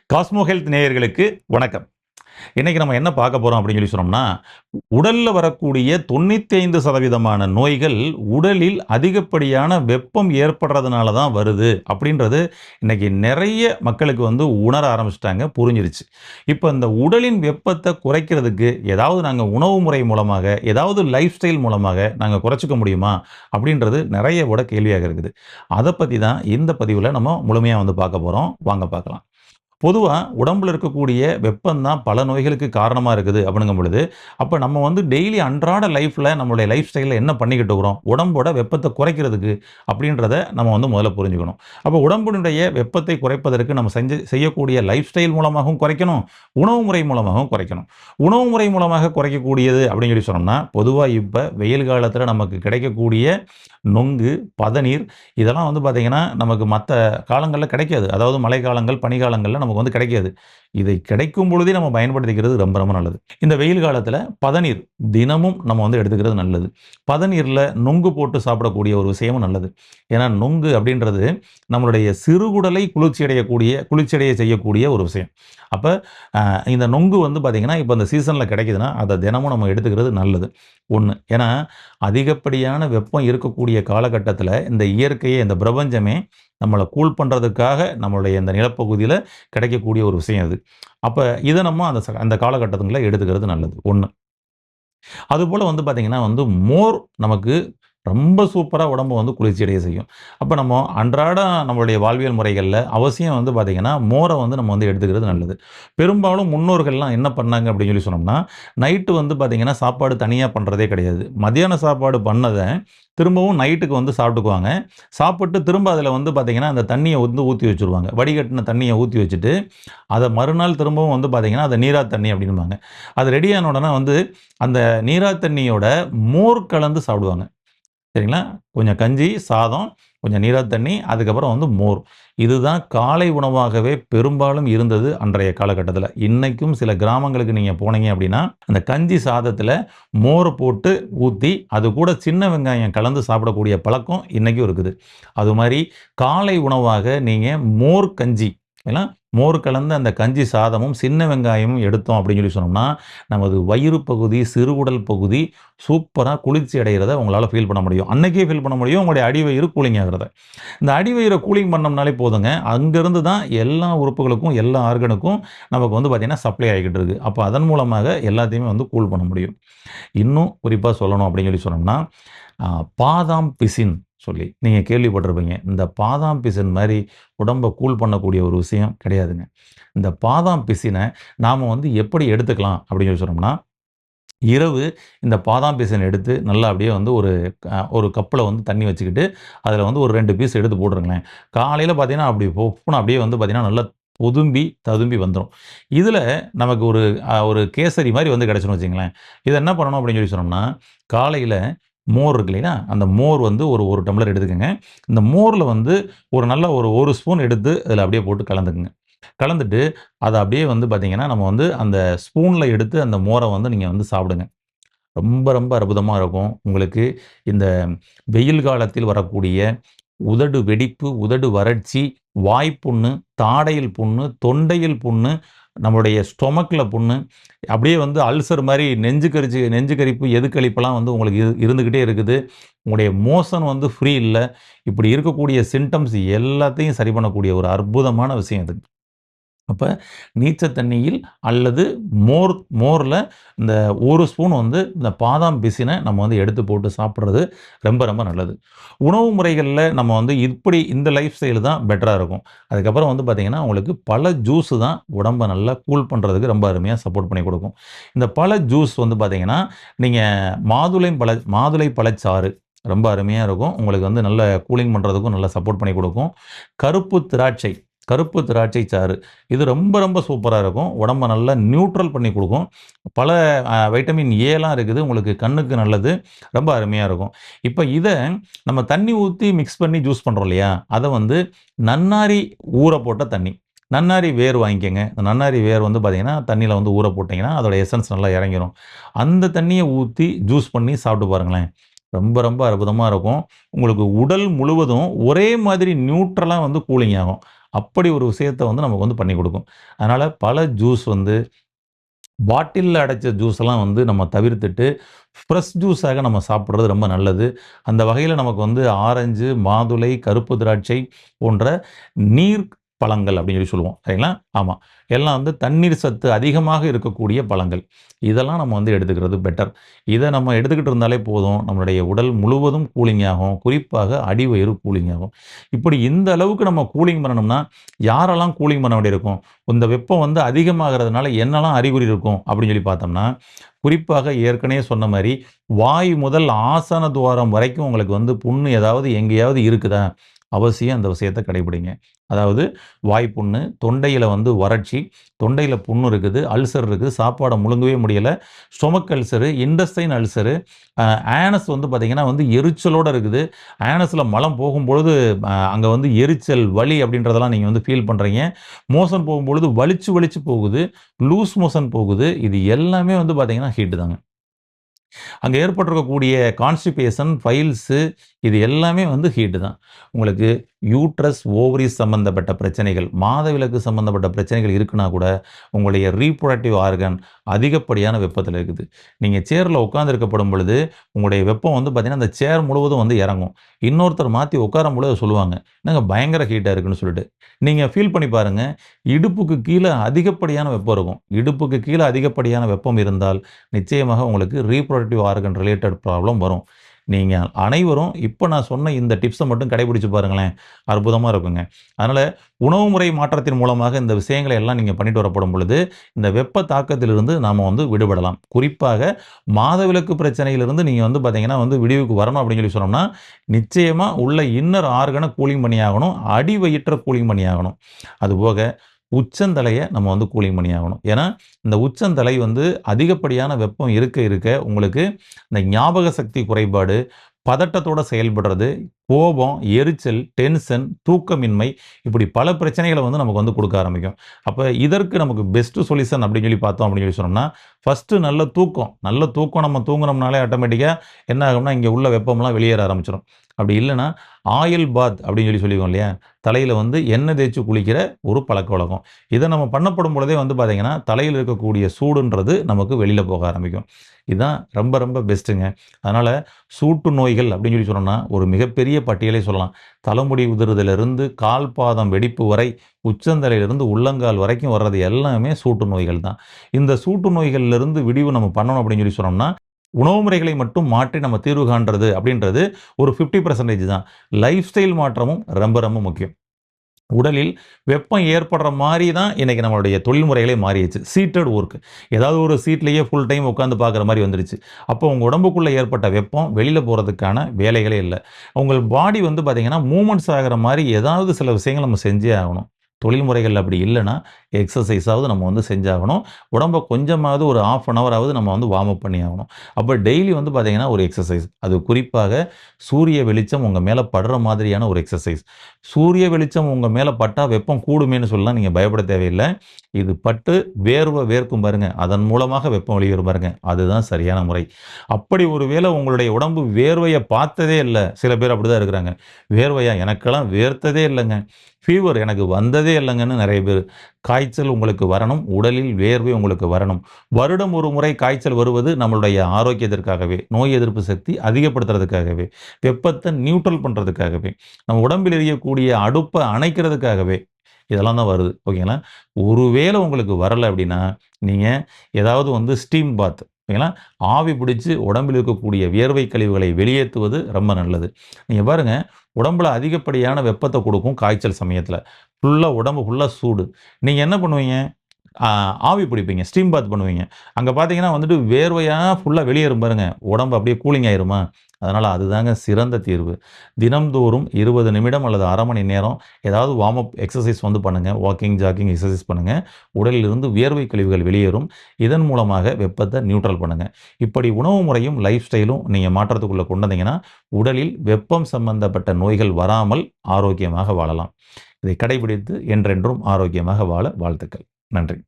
Cosmo health நேயர்களுக்கு வணக்கம். இன்னைக்கு நம்ம என்ன பார்க்க போறோம் அப்படின்னு சொல்லி சொன்னோம்னா, உடல்ல வரக்கூடிய 95% நோய்கள் உடலில் அதிகப்படியான வெப்பம் ஏற்படுறதுனால தான் வருது அப்படின்றது இன்னைக்கு நிறைய மக்களுக்கு உணர ஆரம்பிச்சுட்டாங்க, புரிஞ்சிருச்சு. இப்ப இந்த உடலின் வெப்பத்த குறைக்கிறதுக்கு ஏதாவது நாங்க உணவு முறை மூலமாக, ஏதாவது லைஃப் ஸ்டைல் மூலமாக நாங்க குறைச்சுக்க முடியுமா? அப்படின்றது நிறையவோட கேள்வியாக இருக்குது. அத பத்தி தான் இந்த பதிவுல நம்ம முழுமையா பார்க்க போறோம். வாங்க பார்க்கலாம். பொதுவா உடம்புல இருக்கக்கூடிய வெப்பம் தான் பல நோய்களுக்கு காரணமா இருக்குது அப்படிங்கும் பொழுது, அப்ப நம்ம டெய்லி அன்றாட லைஃப்ல நம்மளுடைய லைஃப் ஸ்டைல்ல என்ன பண்ணிக்கிட்டு இருக்கிறோம்? உடம்போட வெப்பத்த குறைக்கிறதுக்கு அப்படின்றத நம்ம முதல்ல புரிஞ்சுக்கணும். அப்ப உடம்பினுடைய வெப்பத்தை குறைப்பதற்கு நம்ம செய்யக்கூடிய லைஃப் ஸ்டைல் மூலமாகவும் குறைக்கணும், உணவு முறை மூலமாகவும் குறைக்கணும். உணவு முறை மூலமாக குறைக்கக்கூடியது அப்படின்னு சொல்லி சொன்னோம்னா, பொதுவா இப்ப வெயில் காலத்துல நமக்கு கிடைக்கக்கூடிய நொங்கு, பதநீர் இதெல்லாம் பார்த்தீங்கன்னா, நமக்கு மத்த காலங்கள்ல கிடைக்காது. அதாவது மழைக்காலங்கள், பனிக்காலங்கள்ல நமக்கு கிடைக்காது. இதை கிடைக்கும் பொழுதே நம்ம பயன்படுத்திக்கிறது ரொம்ப ரொம்ப நல்லது. இந்த வெயில் காலத்தில பதநீர் தினமும் நம்ம எடுத்துக்கிறது நல்லது. பதநீர்ல நொங்கு போட்டு சாப்பிடக்கூடிய ஒரு விஷயமும் நல்லது. ஏன்னா நொங்கு அப்படின்றது நம்மளுடைய சிறுகுடலை குளிர்ச்சியடைய செய்யக்கூடிய ஒரு விஷயம். அப்ப இந்த நொங்கு பார்த்தீங்கன்னா, இப்ப இந்த சீசன்ல கிடைக்குதுன்னா, அத தினமும் நம்ம எடுத்துக்கிறது நல்லது. 1. ஏன்னா அதிகப்படியான வெப்பம் இருக்கக்கூடிய காலகட்டத்தில இந்த இயற்கையே, இந்த பிரபஞ்சமே நம்மள கூல் பண்றதுக்காக நம்மளுடைய இந்த நிலப்பகுதியில கிடைக்கக்கூடிய ஒரு விஷயம் அது. அப்ப இத நம்ம அந்த காலகட்டங்கள்ல எடுத்துக்கிறது நல்லது 1. அதுபோல பார்த்தீங்கன்னா, மோர் நமக்கு ரொம்ப சூப்பரா உடம்ப குளிர்ச்சி அடைய செய்யும். அப்ப நம்ம அன்றாட நம்மளுடைய வாழ்வியல் முறைகள்ல அவசியம் பார்த்தீங்கன்னா, மோர நம்ம எடுத்துக்கிறது நல்லது. பெரும்பாலும் முன்னோர்கள்லாம் என்ன பண்ணாங்க அப்படின்னு சொன்னோம்னா, நைட்டு பார்த்தீங்கன்னா, சாப்பாடு தனியா பண்றதே கிடையாது. மதியான சாப்பாடு பண்ணத திரும்பவும் நைட்டுக்கு சாப்பிட்டுக்குவாங்க. சாப்பிட்டு திரும்ப அதில பார்த்தீங்கன்னா, அந்த தண்ணிய ஊத்தி வச்சுருவாங்க. வடிகட்டின தண்ணிய ஊத்தி வச்சுட்டு, அத மறுநாள் திரும்பவும் பார்த்தீங்கன்னா, அத நீரா தண்ணி அப்படின்பாங்க. அது ரெடி ஆன உடனே அந்த நீரா தண்ணியோட மோர் கலந்து சாப்பிடுவாங்க. சரிங்களா? கொஞ்சம் கஞ்சி, சாதம், கொஞ்சம் நீரா தண்ணி, அதுக்கப்புறம் மோர். இதுதான் காலை உணவாகவே பெரும்பாலும் இருந்தது அன்றைய காலகட்டத்தில. இன்னைக்கும் சில கிராமங்களுக்கு நீங்க போனீங்க அப்படின்னா, அந்த கஞ்சி சாதத்தில மோர் போட்டு ஊத்தி, அது கூட சின்ன வெங்காயம் கலந்து சாப்பிடக்கூடிய பழக்கம் இன்னைக்கும் இருக்குது. அது மாரி காலை உணவாக நீங்க மோர் கஞ்சி, ஏன்னா மோர் கலந்த அந்த கஞ்சி சாதமும், சின்ன வெங்காயமும் எடுத்தோம் அப்படின்னு சொன்னோம்னா, நமது வயிறு பகுதி, சிறுகுடல் பகுதி சூப்பரா குளிர்ச்சி அடைகிறத உங்களால ஃபீல் பண்ண முடியும். அன்னைக்கே ஃபீல் பண்ண முடியும். உங்களுடைய அடிவயிறு கூலிங் ஆகுறத. இந்த அடிவயிற கூலிங் பண்ணோம்னாலே போதுங்க. அங்கிருந்து தான் எல்லா உறுப்புகளுக்கும், எல்லா ஆர்கனுக்கும் நமக்கு பார்த்தீங்கன்னா, சப்ளை ஆகிக்கிட்டு இருக்கு. அப்ப அதன் மூலமாக எல்லாத்தையுமே கூல் பண்ண முடியும். இன்னும் குறிப்பா சொல்லணும் அப்படின்னு சொன்னோம்னா, பாதாம் பிசின் சொல்லி நீங்க கேள்விப்பட்டிருப்பீங்க. இந்த பாதாம் பிசின் மாரி உடம்ப கூல் பண்ணக்கூடிய ஒரு விஷயம் கிடையாதுங்க. இந்த பாதாம் பிசின நாம எப்படி எடுத்துக்கலாம் அப்படின்னு சொன்னோம்னா, இரவு இந்த பாதாம் பிசின் எடுத்து நல்லா அப்படியே ஒரு கப்புல தண்ணி வச்சுக்கிட்டு, அதில ஒரு 2 பீஸ் எடுத்து போட்டுருங்களேன். காலையில பார்த்தீங்கன்னா, அப்படி பொப்புன்னு அப்படியே பார்த்தீங்கன்னா, நல்லா பொதும்பி, ததும்பி வந்துரும். இதில நமக்கு ஒரு கேசரி மாரி கிடைச்சுரும் வச்சுக்கங்களேன். இத என்ன பண்ணணும் அப்படின்னு சொன்னோம்னா, காலையில மோர் இருக்கு இல்லைங்களா? அந்த மோர் ஒரு 1 டம்ளர் எடுத்துக்கங்க. இந்த மோர்ல ஒரு நல்ல ஒரு 1 ஸ்பூன் எடுத்து அதில அப்படியே போட்டு கலந்துக்கங்க. கலந்துட்டு அத அப்படியே பார்த்தீங்கன்னா, நம்ம அந்த ஸ்பூன்ல எடுத்து அந்த மோர நீங்க சாப்பிடுங்க. ரொம்ப ரொம்ப அற்புதமா இருக்கும். உங்களுக்கு இந்த வெயில் காலத்தில் வரக்கூடிய உதடு வெடிப்பு, உதடு வறட்சி, வாய்ப்புண்ணு, தாடையில் புண்ணு, தொண்டையில் புண்ணு, நம்முடைய ஸ்டொமக்ல புண்ணு, அப்படியே அல்சர் மாரி நெஞ்சு கரிப்பு, எதுக்களிப்பெல்லாம் உங்களுக்கு இருந்துகிட்டே இருக்குது. உங்களுடைய மோஷன் ஃப்ரீ இல்ல. இப்படி இருக்கக்கூடிய சிம்ப்டம்ஸ் எல்லாத்தையும் சரி பண்ணக்கூடிய ஒரு அற்புதமான விஷயம் இது. அப்ப நீச்ச தண்ணீயில் அல்லது மோர்ல இந்த 1 ஸ்பூன் இந்த பாதாம் பிசின நம்ம எடுத்து போட்டு சாப்பிடுறது ரொம்ப ரொம்ப நல்லது. உணவு முறைகள்ல நம்ம இப்படி இந்த லைஃப் ஸ்டைல் தான் பெட்டரா இருக்கும். அதுக்கப்புறம் பார்த்தீங்கன்னா, உங்களுக்கு பழ ஜூஸ் தான் உடம்ப நல்லா கூல் பண்றதுக்கு ரொம்ப அருமையா சப்போர்ட் பண்ணி குடுக்கும். இந்த பழ ஜூஸ் பார்த்தீங்கன்னா, நீங்க மாதுளை பழச்சாறு ரொம்ப அருமையா இருக்கும். உங்களுக்கு நல்ல கூலிங் பண்றதுக்கும் நல்லா சப்போர்ட் பண்ணி குடுக்கும். கருப்பு திராட்சை சாறு. இது ரொம்ப ரொம்ப சூப்பரா இருக்கும். உடம்ப நல்லா நியூட்ரல் பண்ணி குடுக்கும். பல வைட்டமின் ஏலாம் இருக்குது. உங்களுக்கு கண்ணுக்கு நல்லது. ரொம்ப அருமையா இருக்கும். இப்ப இத நம்ம தண்ணி ஊத்தி மிக்ஸ் பண்ணி ஜூஸ் பண்றோம் இல்லையா? அத நன்னாரி ஊற போட்ட தண்ணி. நன்னாரி வேர் வாங்கிக்கங்க. அந்த நன்னாரி வேர் பார்த்தீங்கன்னா, தண்ணீல ஊற போட்டீங்கன்னா, அதோட எசன்ஸ் நல்லா இறங்கிரும். அந்த தண்ணிய ஊத்தி ஜூஸ் பண்ணி சாப்பிட்டு பாருங்களேன். ரொம்ப ரொம்ப அற்புதமா இருக்கும். உங்களுக்கு உடல் முழுவதும் ஒரே மாதிரி நியூட்ரலா கூலிங் ஆகும். அப்படி ஒரு விஷயத்த வந்து நமக்கு வந்து பண்ணி கொடுக்கும். அதனால பல ஜூஸ் வந்து பாட்டில்ல அடைச்ச ஜூஸெல்லாம் வந்து நம்ம தவிர்த்துட்டு, ஃப்ரெஷ் ஜூஸாக நம்ம சாப்பிடுறது ரொம்ப நல்லது. அந்த வகையில நமக்கு வந்து ஆரஞ்சு, மாதுளை, கருப்பு திராட்சை போன்ற நீர் பழங்கள் அப்படின்னு சொல்லி சொல்லுவோம். சரிங்களா? ஆமா. எல்லாம் வந்து தண்ணீர் சத்து அதிகமாக இருக்கக்கூடிய பழங்கள். இதெல்லாம் நம்ம வந்து எடுத்துக்கிறது பெட்டர். இத நம்ம எடுத்துக்கிட்டு இருந்தாலே போதும். நம்மளுடைய உடல் முழுவதும் கூலிங் ஆகும். குறிப்பாக அடிவயிறு கூலிங் ஆகும். இப்படி இந்த அளவுக்கு நம்ம கூலிங் பண்ணணும்னா, யாரெல்லாம் கூலிங் பண்ண வேண்டியிருக்கும்? இந்த வெப்பம் வந்து அதிகமாகறதுனால என்னலாம் அறிகுறி இருக்கும் அப்படின்னு சொல்லி பார்த்தோம்னா, குறிப்பாக ஏற்கனவே சொன்ன மாரி, வாய் முதல் ஆசன துவாரம் வரைக்கும் உங்களுக்கு வந்து புண்ணு ஏதாவது எங்கேயாவது இருக்குதா? அவசியம் அந்த விஷயத்த கடைபிடிங்க. அதாவது வாய் புண்ணு, தொண்டையில வந்து வறட்சி, தொண்டையில புண்ணு இருக்குது, அல்சர் இருக்குது, சாப்பாட முழுங்கவே முடியல, ஸ்டொமக் அல்சரு, இன்டெஸ்டைன் அல்சரு, அ ஆனஸ் வந்து பார்த்தீங்கன்னா வந்து எரிச்சலோட இருக்குது. ஆனஸ்ல மலம் போகும்பொழுது அங்க வந்து எரிச்சல், வலி அப்படின்றதெல்லாம் நீங்க வந்து ஃபீல் பண்றீங்க. மோஷன் போகும்பொழுது வலிச்சு வலிச்சு போகுது. லூஸ் மோஷன் போகுது. இது எல்லாமே வந்து பார்த்தீங்கன்னா ஹீட்டு தாங்க. அங்க ஏற்பட்டிருக்கக்கூடிய கான்ஸ்டிபேஷன், பைல்ஸு இது எல்லாமே வந்து ஹீட்டு தான். உங்களுக்கு யூட்ரஸ், ஓவரீஸ் சம்மந்தப்பட்ட பிரச்சனைகள், மாதவிலக்கு சம்மந்தப்பட்ட பிரச்சனைகள் இருக்குன்னா கூட, உங்களுடைய ரீப்ரொடக்டிவ் ஆர்கன் அதிகப்படியான வெப்பத்தில இருக்குது. நீங்க சேர்ல உட்கார்ந்திருக்கப்படும் பொழுது, உங்களுடைய வெப்பம் வந்து பார்த்தீங்கன்னா, அந்த சேர் முழுவதும் வந்து இறங்கும். இன்னொருத்தர் மாத்தி உட்காரும்பொழுது சொல்லுவாங்க, "என்னங்க பயங்கர ஹீட்டா இருக்குன்னு" சொல்லிட்டு. நீங்க ஃபீல் பண்ணி பாருங்க. இடுப்புக்கு கீழ அதிகப்படியான வெப்பம் இருக்கும். இடுப்புக்கு கீழ அதிகப்படியான வெப்பம் இருந்தால், நிச்சயமாக உங்களுக்கு ரீப்ரொடக்டிவ் ஆர்கன் ரிலேட்டட் ப்ராப்ளம் வரும். நீங்க அனைவரும் இப்ப நான் சொன்ன இந்த டிப்ஸ மட்டும் கடைபிடிச்சு பாருங்களேன். அற்புதமா இருக்குங்க. அதனால உணவு முறை மாற்றத்தின் மூலமாக இந்த விஷயங்களை எல்லாம் நீங்க பண்ணிட்டு வரப்படும் பொழுது, இந்த வெப்ப தாக்கத்திலிருந்து நாம வந்து விடுபடலாம். குறிப்பாக மாதவிலக்கு பிரச்சனையிலிருந்து நீங்க வந்து பார்த்தீங்கன்னா வந்து விடிவுக்கு வரணும் அப்படின்னு சொல்லி சொன்னோம்னா, நிச்சயமா உள்ள இன்னர் ஆர்கன கூலிங் பண்ணியாகணும். அடி வயிற்ற கூலிங் பண்ணியாகணும். அதுபோக உச்சந்தலைய நம்ம வந்து கூலிங் பண்ணியாகணும். ஏன்னா, இந்த உச்சந்தலை வந்து அதிகப்படியான வெப்பம் இருக்க இருக்க உங்களுக்கு இந்த ஞாபக சக்தி குறைபாடு, பதட்டத்தோட செயல்படுறது, கோபம், எரிச்சல், டென்ஷன், தூக்கமின்மை இப்படி பல பிரச்சனைகள வந்து நமக்கு வந்து குடுக்க ஆரம்பிக்கும். அப்ப இதற்கு நமக்கு பெஸ்ட் சொல்யூஷன் அப்படின்னு சொல்லி பார்த்தோம் அப்படின்னு சொல்லி சொன்னோம்னா, ஃபர்ஸ்ட்டு நல்ல தூக்கம். நல்ல தூக்கம் நம்ம தூங்குனோம்னாலே ஆட்டோமேட்டிக்கா என்ன ஆகும்னா, இங்க உள்ள வெப்பம்லாம் வெளியேற ஆரம்பிச்சுரும். அப்படி இல்லன்னா, ஆயில் பாத் அப்படின்னு சொல்லி சொல்லுவோம் இல்லையா? தலையில வந்து எண்ணெய் தேய்ச்சு குளிக்கிற ஒரு பழக்கவழக்கம். இத நம்ம பண்ணப்படும் பொழுதே வந்து பார்த்தீங்கன்னா, தலையில இருக்கக்கூடிய சூடுன்றது நமக்கு வெளியில போக ஆரம்பிக்கும். இதான் ரொம்ப ரொம்ப பெஸ்ட்டுங்க. அதனால சூட்டு நோய்கள் அப்படின்னு சொல்லி சொன்னோம்னா, ஒரு மிகப்பெரிய பட்டியலே சொல்லலாம். தலைமுடி உதிர்தலிருந்து கால் பாதம் வெடிப்பு வரை, உச்சந்தலையிலிருந்து உள்ளங்கால் வரைக்கும் வர்றது எல்லாமே சூட்டு நோய்கள் தான். இந்த சூட்டு நோய்கள்லிருந்து விடிவு நம்ம பண்ணணும் அப்படின்னு சொல்லி சொன்னோம்னா, உணவு முறைகளை மட்டும் மாற்றி நம்ம தீர்வு காண்றது அப்படின்றது ஒரு 50% தான். லைஃப் ஸ்டைல் மாற்றமும் ரொம்ப ரொம்ப முக்கியம். உடலில் வெப்பம் ஏற்படுற மாரி தான் இன்னைக்கு நம்மளுடைய தொழில் முறைகளே மாறிருச்சு. Seated work. ஏதாவது ஒரு சீட்லயே ஃபுல் டைம் உட்கார்ந்து பார்க்குற மாரி வந்துருச்சு. அப்போ உங்க உடம்புக்குள்ள ஏற்பட்ட வெப்பம் வெளியில போறதுக்கான வேலைகளே இல்ல. உங்கள் பாடி வந்து பார்த்தீங்கன்னா, மூவ்மெண்ட்ஸ் ஆகுற மாரி ஏதாவது சில விஷயங்கள் நம்ம செஞ்சே ஆகணும். தொழில் முறைகள் அப்படி இல்லன்னா, எக்ஸர்சைஸாவது நம்ம வந்து செஞ்சாகணும். உடம்ப கொஞ்சமாவது ஒரு 1/2 அன் ஹவர் ஆவது நம்ம வந்து வார்ம் அப் பண்ணி ஆகணும். அப்ப டெய்லி வந்து பார்த்தீங்கன்னா, ஒரு எக்ஸர்சைஸ். அது குறிப்பாக சூரிய வெளிச்சம் உங்க மேல படுற மாதிரியான ஒரு எக்ஸர்சைஸ். சூரிய வெளிச்சம் உங்க மேல பட்டா வெப்பம் கூடுமேன்னு சொல்லலாம் நீங்க பயப்பட தேவையில்ல. இது பட்டு வேர்வை வேர்க்கும் பாருங்க. அதன் மூலமாக வெப்பம் வெளியேறும் பாருங்க. அதுதான் சரியான முறை. அப்படி ஒரு வேளை உங்களுடைய உடம்பு வேர்வைய பார்த்ததே இல்ல. சில பேர் அப்படிதான் இருக்கிறாங்க. வேர்வையா? எனக்கெல்லாம் வேர்த்ததே இல்லங்க. ஃபீவர் எனக்கு வந்ததே இல்லங்கன்னு நெறைய பேரு. காய்ச்சல் உங்களுக்கு வரணும். உடலில் வேர்வை உங்களுக்கு வரணும். வருடம் ஒரு முறை காய்ச்சல் வருவது நம்மளுடைய ஆரோக்கியத்திற்காகவே, நோய் எதிர்ப்பு சக்தி அதிகப்படுத்துறதுக்காகவே, வெப்பத்த நியூட்ரல் பண்றதுக்காகவே, நம்ம உடம்பில் எரியக்கூடிய அடுப்ப அணைக்கிறதுக்காகவே, இதெல்லாம் தான் வருது. ஓகேங்களா? ஒருவேள உங்களுக்கு வரல அப்டின்னா, நீங்க ஏதாவது வந்து ஸ்டீம் பாத் ஓகேங்களா? ஆவி பிடிச்சு உடம்பில் இருக்கக்கூடிய வியர்வை கழிவுகளை வெளியேத்துவது ரொம்ப நல்லது. நீங்க பாருங்க, உடம்புல அதிகப்படியான வெப்பத்த குடுக்கும் காய்ச்சல் சமயத்தில. உடம்பு ஃபுல்லா சூடு. நீங்க என்ன பண்ணுவீங்க? ஆ ஆவி பிடிப்பீங்க. ஸ்டீம் பாத் பண்ணுவீங்க. அங்க பார்த்தீங்கன்னா வந்துட்டு வேர்வையா ஃபுல்லா வெளியேறும் பாருங்க. உடம்பு அப்படியே கூலிங் ஆயிருமா? அதனால அதுதாங்க சிறந்த தீர்வு. தினம்தோறும் 20 நிமிடம் அல்லது 1/2 மணி நேரம் ஏதாவது வார்ம் அப் எக்சர்சைஸ் வந்து பண்ணுங்க. வாக்கிங், ஜாக்கிங் எக்சர்சைஸ் பண்ணுங்க. உடலிலிருந்து வியர்வை கழிவுகள் வெளியேறும். இதன் மூலமாக வெப்பத்த நியூட்ரல் பண்ணுங்க. இப்படி உணவு முறையும், லைஃப் ஸ்டைலும் நீங்க மாற்றத்துக்குள்ள கொண்டு வந்தீங்கன்னா, உடலில் வெப்பம் சம்பந்தப்பட்ட நோய்கள் வராமல் ஆரோக்கியமாக வாழலாம். இதை கடைபிடித்து என்றென்றும் ஆரோக்கியமாக வாழ வாழ்த்துக்கள். நன்றி.